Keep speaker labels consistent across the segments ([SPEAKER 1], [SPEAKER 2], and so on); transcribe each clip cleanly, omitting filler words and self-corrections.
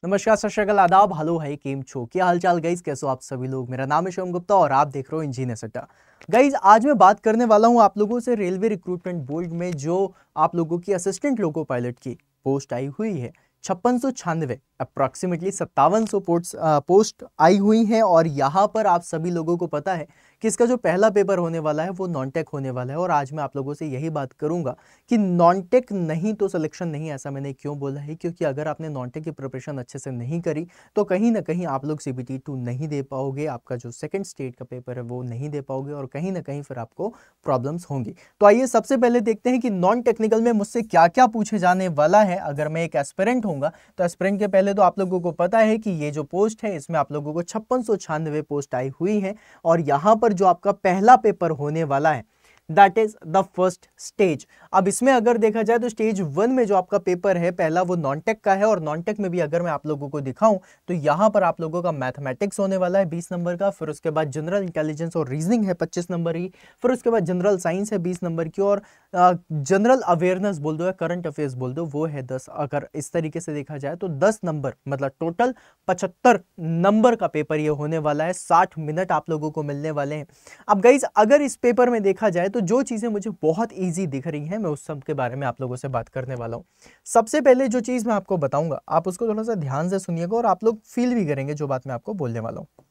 [SPEAKER 1] नमस्कार, सत श्री अकाल, आदाब, हेलो है केम छो, क्या हालचाल गाइस, कैसे हो आप सभी लोग। मेरा नाम है शिवम गुप्ता और आप देख रहे हो इंजीनियर सट्टा। गाइस आज मैं बात करने वाला हूं आप लोगों से रेलवे रिक्रूटमेंट बोर्ड में जो आप लोगों की असिस्टेंट लोको पायलट की पोस्ट आई हुई है 5696 अप्रॉक्सीमेटली 5700 पोस्ट आई हुई है। और यहाँ पर आप सभी लोगों को पता है कि इसका जो पहला पेपर होने वाला है वो नॉन टेक होने वाला है। और आज मैं आप लोगों से यही बात करूंगा कि नॉन टेक नहीं तो सिलेक्शन नहीं। ऐसा मैंने क्यों बोला है, क्योंकि अगर आपने नॉन टेक की प्रिपरेशन अच्छे से नहीं करी तो कहीं ना कहीं आप लोग CBT 2 नहीं दे पाओगे, आपका जो सेकंड स्टेट का पेपर है वो नहीं दे पाओगे और कहीं ना कहीं फिर आपको प्रॉब्लम्स होंगी। तो आइए सबसे पहले देखते हैं कि नॉन टेक्निकल में मुझसे क्या क्या पूछे जाने वाला है। अगर मैं एक एस्पिरेंट होऊंगा तो एस्पिरेंट के पहले तो आप लोगों को पता है कि ये जो पोस्ट है इसमें आप लोगों को 5696 पोस्ट आई हुई है। और यहां पर जो आपका पहला पेपर होने वाला है that is the first stage. अब इसमें अगर देखा जाए तो स्टेज 1 में जो आपका पेपर है पहला वो नॉन टेक का है। और नॉन टेक में भी अगर मैं आप लोगों को दिखाऊं तो यहां पर आप लोगों का मैथमेटिक्स होने वाला है 20 नंबर का, फिर उसके बाद जनरल इंटेलिजेंस और रीजनिंग है 25 नंबर की, फिर उसके बाद जनरल साइंस है 20 नंबर की, और जनरल अवेयरनेस बोल दो या करंट अफेयर्स बोल दो वो है 10। अगर इस तरीके से देखा जाए तो 10 नंबर मतलब टोटल 75 नंबर का पेपर ये होने वाला है। 60 मिनट आप लोगों को मिलने वाले हैं। अब गाइज अगर इस पेपर में देखा जाए तो जो चीजें मुझे बहुत इजी दिख रही हैं मैं उस सब के बारे में आप लोगों से बात करने वाला हूं। सबसे पहले जो चीज मैं आपको बताऊंगा आप उसको थोड़ा सा ध्यान से सुनिएगा और आप लोग फील भी करेंगे जो बात मैं आपको बोलने वाला हूं।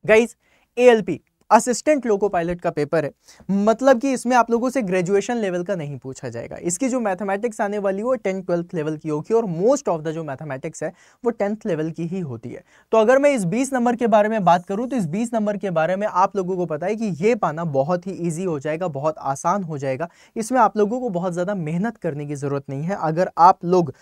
[SPEAKER 1] Guys ALP assistant loco pilot का पेपर है, मतलब कि इसमें आप लोगों से ग्रेजुएशन लेवल का नहीं पूछा जाएगा। इसकी जो मैथमेटिक्स आने वाली है वो 10th-12th लेवल की होगी और मोस्ट ऑफ द जो मैथमेटिक्स है वो 10th लेवल की ही होती है। तो अगर मैं इस 20 नंबर के बारे में बात करूं तो इस 20 नंबर के बारे में आप लोगों को पता है कि ये पाना बहुत ही ईजी हो जाएगा, बहुत आसान हो जाएगा। इसमें आप लोगों को बहुत ज्यादा मेहनत करने की जरूरत नहीं है। अगर आप लोग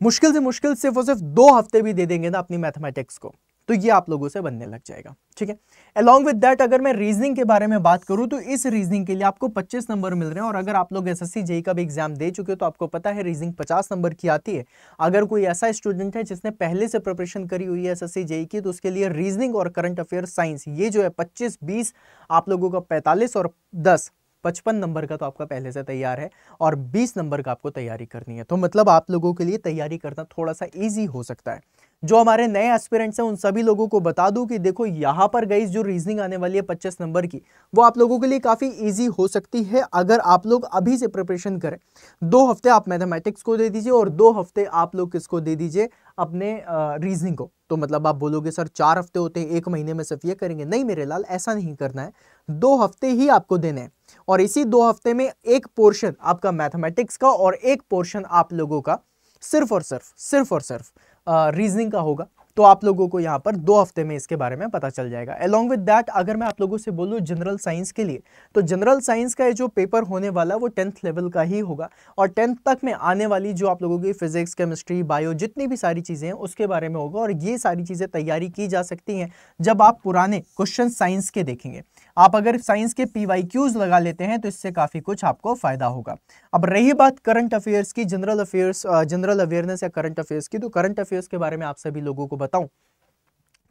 [SPEAKER 1] मुश्किल से मुश्किल सिर्फ और सिर्फ 2 हफ्ते भी दे देंगे ना अपनी मैथमेटिक्स को तो ये आप लोगों से बनने लग जाएगा। ठीक है, अलॉन्ग विद दैट अगर मैं रीजनिंग के बारे में बात करूं तो इस रीजनिंग के लिए आपको 25 नंबर मिल रहे हैं। और अगर आप लोग SSC JEE का भी एग्जाम दे चुके हो तो आपको पता है रीजनिंग 50 नंबर की आती है। अगर कोई ऐसा स्टूडेंट है जिसने पहले से प्रिपरेशन करी हुई है SSC JEE की तो उसके लिए रीजनिंग और करंट अफेयर साइंस ये जो है 25-20 आप लोगों का 45 और 10 55 नंबर का तो आपका पहले से तैयार है और 20 नंबर का आपको तैयारी करनी है। तो मतलब आप लोगों के लिए तैयारी करना थोड़ा सा इजी हो सकता है। जो हमारे नए एस्पिरेंट्स हैं उन सभी लोगों को बता दूं कि देखो यहां पर गाइस जो रीजनिंग आने वाली है 25 नंबर की वो आप लोगों के लिए काफी इजी हो सकती है अगर आप लोग अभी से प्रिपरेशन करें। 2 हफ्ते आप मैथमेटिक्स को दे दीजिए और 2 हफ्ते आप लोग किसको दे दीजिए, अपने रीजनिंग को। तो मतलब आप बोलोगे सर 4 हफ्ते होते हैं, 1 महीने में सिर्फ ये करेंगे। नहीं मेरे लाल, ऐसा नहीं करना है। 2 हफ्ते ही आपको देने हैं और इसी 2 हफ्ते में एक पोर्शन आपका मैथमेटिक्स का और एक पोर्शन आप लोगों का सिर्फ और सिर्फ रीजनिंग का होगा। तो आप लोगों को यहाँ पर 2 हफ्ते में इसके बारे में पता चल जाएगा। अलॉन्ग विद दैट अगर मैं आप लोगों से बोलूँ जनरल साइंस के लिए तो जनरल साइंस का जो पेपर होने वाला वो 10th लेवल का ही होगा। और 10th तक में आने वाली जो आप लोगों की फिजिक्स, केमिस्ट्री, बायो जितनी भी सारी चीजें हैं उसके बारे में होगा। और ये सारी चीजें तैयारी की जा सकती हैं जब आप पुराने क्वेश्चन साइंस के देखेंगे। आप अगर साइंस के PYQs लगा लेते हैं तो इससे काफी कुछ आपको फायदा होगा। अब रही बात करंट अफेयर्स की, जनरल अफेयर्स, जनरल अवेयरनेस या करंट अफेयर्स की, तो करंट अफेयर्स के बारे में आप सभी लोगों को बताऊं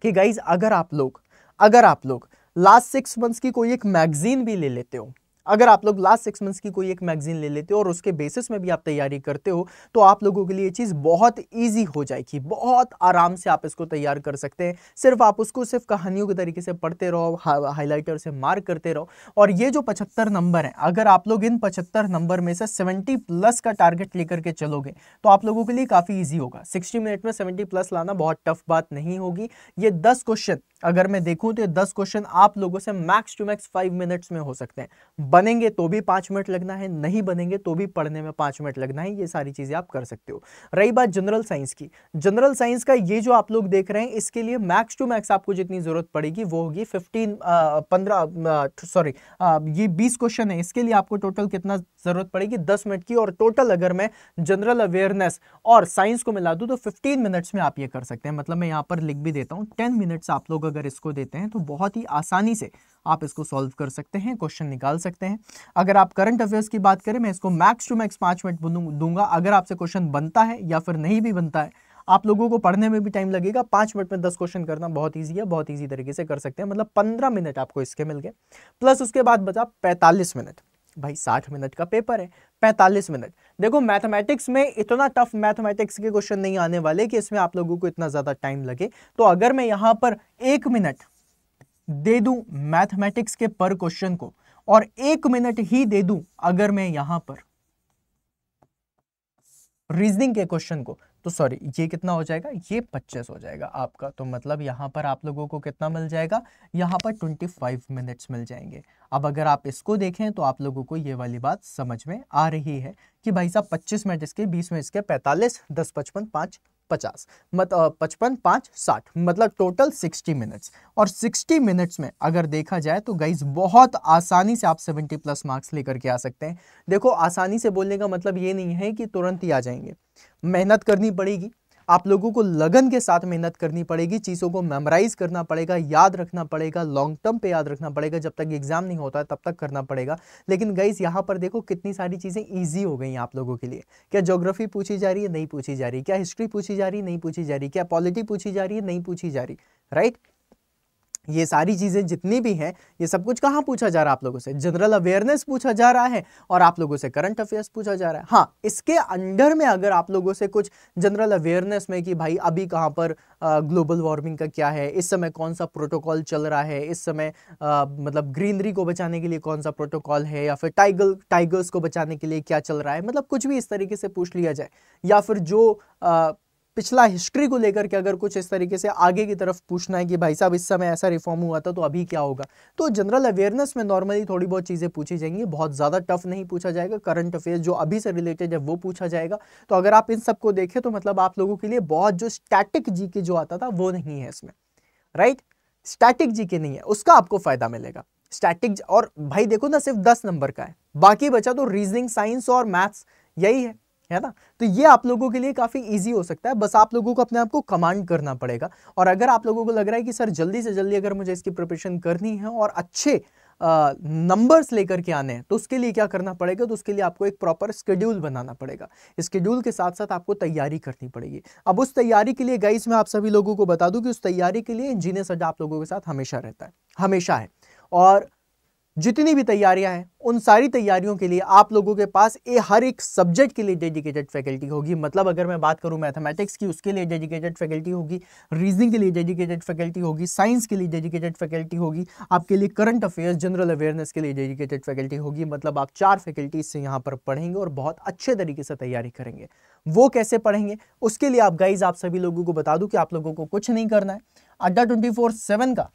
[SPEAKER 1] कि गाइज अगर आप लोग लास्ट 6 मंथ्स की कोई एक मैगजीन भी ले लेते हो, अगर आप लोग लास्ट 6 मंथ्स की कोई एक मैगजीन ले लेते हो और उसके बेसिस में भी आप तैयारी करते हो तो आप लोगों के लिए ये चीज बहुत इजी हो जाएगी। बहुत आराम से आप इसको तैयार कर सकते हैं। सिर्फ आप उसको सिर्फ कहानियों के तरीके से पढ़ते रहो, हाईलाइटर से मार्क करते रहो। और ये जो 75 नंबर है, अगर आप लोग इन 75 नंबर में से 70+ का टारगेट लेकर के चलोगे तो आप लोगों के लिए काफी ईजी होगा। 60 मिनट में 70+ लाना बहुत टफ बात नहीं होगी। ये 10 क्वेश्चन अगर मैं देखूं तो ये 10 क्वेश्चन आप लोगों से मैक्स टू मैक्स 5 मिनट्स में हो सकते हैं। बनेंगे तो भी 5 मिनट लगना है, नहीं बनेंगे तो भी पढ़ने में 5 मिनट लगना है। ये सारी चीजें आप कर सकते हो। रही बात जनरल साइंस की, जनरल साइंस का ये जो आप लोग देख रहे हैं इसके लिए मैक्स टू मैक्स आपको जितनी जरूरत पड़ेगी वो होगी 20 क्वेश्चन है। इसके लिए आपको टोटल कितना जरूरत पड़ेगी, 10 मिनट की। और टोटल अगर मैं जनरल अवेयरनेस और साइंस को मिला दूं तो 15 मिनट्स में आप ये कर सकते हैं। मतलब मैं यहां पर लिख भी देता हूं 10 मिनट्स आप लोग अगर इसको देते हैं तो बहुत ही आसानी से आप इसको सॉल्व कर सकते हैं, क्वेश्चन निकाल सकते हैं। अगर आप करंट अफेयर्स की बात करें मैं इसको मैक्स टू मैक्स 5 मिनट दूंगा। अगर आपसे क्वेश्चन बनता है या फिर नहीं भी बनता है, आप लोगों को पढ़ने में भी टाइम लगेगा। 5 मिनट में 10 क्वेश्चन करना बहुत ईजी है, बहुत ईजी तरीके से कर सकते हैं। मतलब 15 मिनट आपको इसके मिल गए, प्लस उसके बाद बचा 45 मिनट। भाई 60 मिनट का पेपर है, 45 मिनट। देखो मैथमेटिक्स में इतना टफ मैथमेटिक्स के क्वेश्चन नहीं आने वाले कि इसमें आप लोगों को इतना ज्यादा टाइम लगे। तो अगर मैं यहां पर 1 मिनट दे दूं मैथमेटिक्स के पर क्वेश्चन को और 1 मिनट ही दे दूं अगर मैं यहां पर रीजनिंग के क्वेश्चन को, तो सॉरी ये कितना हो जाएगा, ये 25 हो जाएगा आपका। तो मतलब यहां पर आप लोगों को कितना मिल जाएगा, यहां पर 25 मिनट्स मिल जाएंगे। अब अगर आप इसको देखें तो आप लोगों को ये वाली बात समझ में आ रही है कि भाई साहब 25 मिनट इसके, 20 मिनट इसके, 45, 10, 55, 5, 50, 55, 5, 60, मतलब टोटल 60 मिनट्स। और 60 मिनट्स में अगर देखा जाए तो गाइज बहुत आसानी से आप 70 प्लस मार्क्स लेकर के आ सकते हैं। देखो आसानी से बोलने का मतलब ये नहीं है कि तुरंत ही आ जाएंगे, मेहनत करनी पड़ेगी, आप लोगों को लगन के साथ मेहनत करनी पड़ेगी, चीज़ों को मेमोराइज करना पड़ेगा, याद रखना पड़ेगा, लॉन्ग टर्म पे याद रखना पड़ेगा, जब तक एग्जाम नहीं होता है तब तक करना पड़ेगा। लेकिन गाइस यहाँ पर देखो कितनी सारी चीज़ें ईजी हो गई हैं आप लोगों के लिए। क्या ज्योग्राफी पूछी जा रही है, नहीं पूछी जा रही, क्या हिस्ट्री पूछी जा रही है, नहीं पूछी जा रही, क्या पॉलिटी पूछी जा रही है, नहीं पूछी जा रही, राइट। ये सारी चीजें जितनी भी हैं ये सब कुछ कहाँ पूछा जा रहा है आप लोगों से, जनरल अवेयरनेस पूछा जा रहा है और आप लोगों से करंट अफेयर्स पूछा जा रहा है। हाँ, इसके अंडर में अगर आप लोगों से कुछ जनरल अवेयरनेस में कि भाई अभी कहाँ पर ग्लोबल वार्मिंग का क्या है, इस समय कौन सा प्रोटोकॉल चल रहा है, इस समय मतलब ग्रीनरी को बचाने के लिए कौन सा प्रोटोकॉल है, या फिर टाइगर्स को बचाने के लिए क्या चल रहा है, मतलब कुछ भी इस तरीके से पूछ लिया जाए, या फिर जो पिछला हिस्ट्री को लेकर के अगर कुछ इस तरीके से आगे की तरफ पूछना है कि भाई साहब इस समय ऐसा रिफॉर्म हुआ था तो अभी क्या होगा, तो जनरल अवेयरनेस में नॉर्मली थोड़ी बहुत चीज़ें पूछी जाएंगी, बहुत ज़्यादा टफ नहीं पूछा जाएगा। करंट अफेयर्स जो अभी से रिलेटेड है वो पूछा जाएगा। तो अगर आप इन सबको देखें तो मतलब आप लोगों के लिए बहुत जो स्टैटिक जीके जो आता था वो नहीं है इसमें, राइट। स्टैटिक जीके नहीं है, उसका आपको फायदा मिलेगा। स्टैटिक और भाई देखो ना सिर्फ 10 नंबर का है, बाकी बचा तो रीजनिंग, साइंस और मैथ्स, यही है ना। तो ये आप लोगों के लिए काफी इजी हो सकता है, बस आप लोगों को अपने आप को कमांड करना पड़ेगा। और अगर आप लोगों को लग रहा है कि सर जल्दी से जल्दी अगर मुझे इसकी प्रिपरेशन करनी है और अच्छे नंबर्स लेकर के आने हैं तो उसके लिए क्या करना पड़ेगा, तो उसके लिए आपको एक प्रॉपर स्केड्यूल बनाना पड़ेगा। स्केड्यूल के साथ साथ आपको तैयारी करनी पड़ेगी। अब उस तैयारी के लिए गाइस मैं आप सभी लोगों को बता दूं कि उस तैयारी के लिए इंजीनियर्स अड्डा आप लोगों के साथ हमेशा रहता है, हमेशा है। और जितनी भी तैयारियां हैं उन सारी तैयारियों के लिए आप लोगों के पास हर एक सब्जेक्ट के लिए डेडिकेटेड फैकल्टी होगी। मतलब अगर मैं बात करूं मैथमेटिक्स की, उसके लिए डेडिकेटेड फैकल्टी होगी, रीजनिंग के लिए डेडिकेटेड फैकल्टी होगी, साइंस के लिए डेडिकेटेड फैकल्टी होगी, आपके लिए करंट अफेयर्स, जनरल अवेयरनेस के लिए डेडिकेटेड फैकल्टी होगी। मतलब आप 4 फैकल्टीज से यहाँ पर पढ़ेंगे और बहुत अच्छे तरीके से तैयारी करेंगे। वो कैसे पढ़ेंगे उसके लिए आप गाइज आप सभी लोगों को बता दूं कि आप लोगों को कुछ नहीं करना है। अड्डा 24/7 का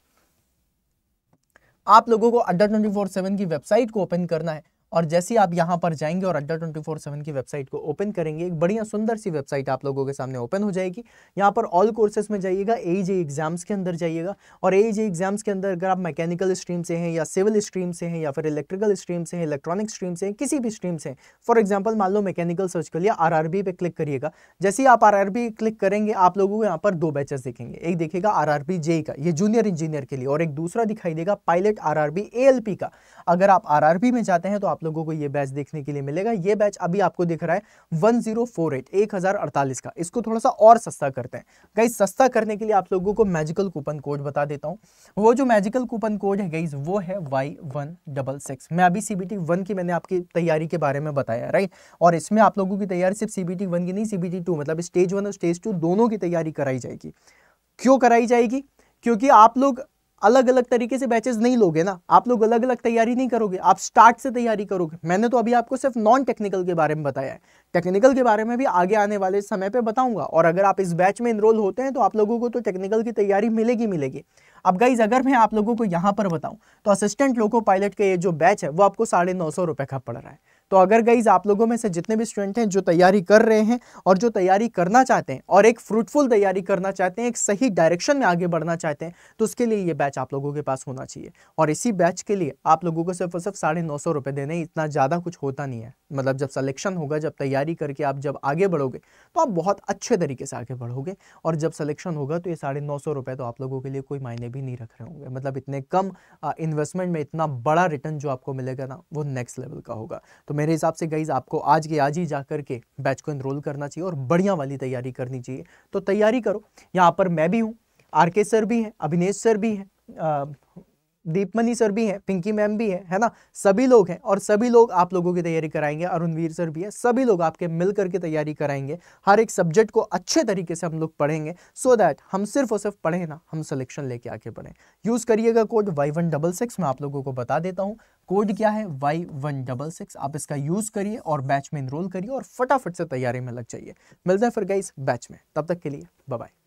[SPEAKER 1] आप लोगों को अड्डा 24/7 की वेबसाइट को ओपन करना है। और जैसे ही आप यहां पर जाएंगे और अड्डा 24/7 की वेबसाइट को ओपन करेंगे, एक बढ़िया सुंदर सी वेबसाइट आप लोगों के सामने ओपन हो जाएगी। यहां पर ऑल कोर्सेज में जाइएगा, एजे एग्जाम्स के अंदर जाइएगा। और एजे एग्जाम्स के अंदर अगर आप मैकेनिकल स्ट्रीम से हैं या सिविल स्ट्रीम से हैं या फिर इलेक्ट्रिकल स्ट्रीम से हैं, इलेक्ट्रॉनिक स्ट्रीम से हैं, किसी भी स्ट्रीम से, फॉर एग्जाम्पल मान लो मैकेनिकल सर्च कर लिया, आरआरबी पे क्लिक करिएगा। जैसे ही आप आरआरबी क्लिक करेंगे आप लोगों को यहाँ पर 2 बैचेस दिखेंगे। एक दिखेगा आरआरबी जेई का, ये जूनियर इंजीनियर के लिए, और एक दूसरा दिखाई देगा पायलट आरआरबी एएलपी का। अगर आप आरआरबी में जाते हैं तो आप लोगों को ये बैच देखने के लिए मिलेगा। ये बैच अभी आपको दिख रहा है 1048 1048 का। इसको थोड़ा सा और सस्ता करते हैं गाइस। सस्ता करने के लिए आप लोगों को मैजिकल कूपन कोड बता देता हूं। वो जो मैजिकल कूपन कोड है गाइस वो है Y166। मैं अभी CBT 1 की मैंने आपकी तैयारी के बारे में बताया, राइट। और इसमें आप लोगों की तैयारी सिर्फ CBT 1 की नहीं, CBT 2 मतलब स्टेज 1 और स्टेज 2 दोनों की तैयारी कराई जाएगी। क्यों कराई जाएगी? क्योंकि आप लोग अलग अलग तरीके से बैचेस नहीं लोगे ना, आप लोग अलग अलग तैयारी नहीं करोगे, आप स्टार्ट से तैयारी करोगे। मैंने तो अभी आपको सिर्फ नॉन टेक्निकल के बारे में बताया है, टेक्निकल के बारे में भी आगे आने वाले समय पे बताऊंगा। और अगर आप इस बैच में इनरोल होते हैं तो आप लोगों को तो टेक्निकल की तैयारी मिलेगी। अब गाइज अगर मैं आप लोगों को यहाँ पर बताऊं तो असिस्टेंट लोको पायलट का ये जो बैच है वो आपको 950 रुपए का पड़ रहा है। तो अगर गाइज आप लोगों में से जितने भी स्टूडेंट हैं जो तैयारी कर रहे हैं और जो तैयारी करना चाहते हैं और एक फ्रूटफुल तैयारी करना चाहते हैं, एक सही डायरेक्शन में आगे बढ़ना चाहते हैं, तो उसके लिए ये बैच आप लोगों के पास होना चाहिए। और इसी बैच के लिए आप लोगों को सिर्फ और सिर्फ 950 रुपए देने, इतना ज़्यादा कुछ होता नहीं है। मतलब जब सिलेक्शन होगा, जब तैयारी करके आप जब आगे बढ़ोगे तो आप बहुत अच्छे तरीके से आगे बढ़ोगे। और जब सिलेक्शन होगा तो ये 950 रुपए तो आप लोगों के लिए कोई मायने भी नहीं रख रहे होंगे। मतलब इतने कम इन्वेस्टमेंट में इतना बड़ा रिटर्न जो आपको मिलेगा ना, वो नेक्स्ट लेवल का होगा। तो मेरे हिसाब से गाइज आपको आज के आज ही जा करके बैच को एनरोल करना चाहिए और बढ़िया वाली तैयारी करनी चाहिए। तो तैयारी करो। यहाँ पर मैं भी हूँ, आरके सर भी हैं, अभिनेश सर भी हैं, दीपमनी सर भी हैं, पिंकी मैम भी है ना, सभी लोग हैं और सभी लोग आप लोगों की तैयारी कराएंगे। अरुणवीर सर भी है, सभी लोग आपके मिल करके तैयारी कराएंगे। हर एक सब्जेक्ट को अच्छे तरीके से हम लोग पढ़ेंगे सो दैट हम सिर्फ और सिर्फ पढ़ें ना, हम सिलेक्शन लेके आके पढ़ें। यूज करिएगा कोड Y166, मैं आप लोगों को बता देता हूँ कोड क्या है, Y166। आप इसका यूज करिए और बैच में इनरोल करिए और फटाफट से तैयारी में लग जाइए। मिलते हैं फिर गाइस बैच में, तब तक के लिए बाय बाय।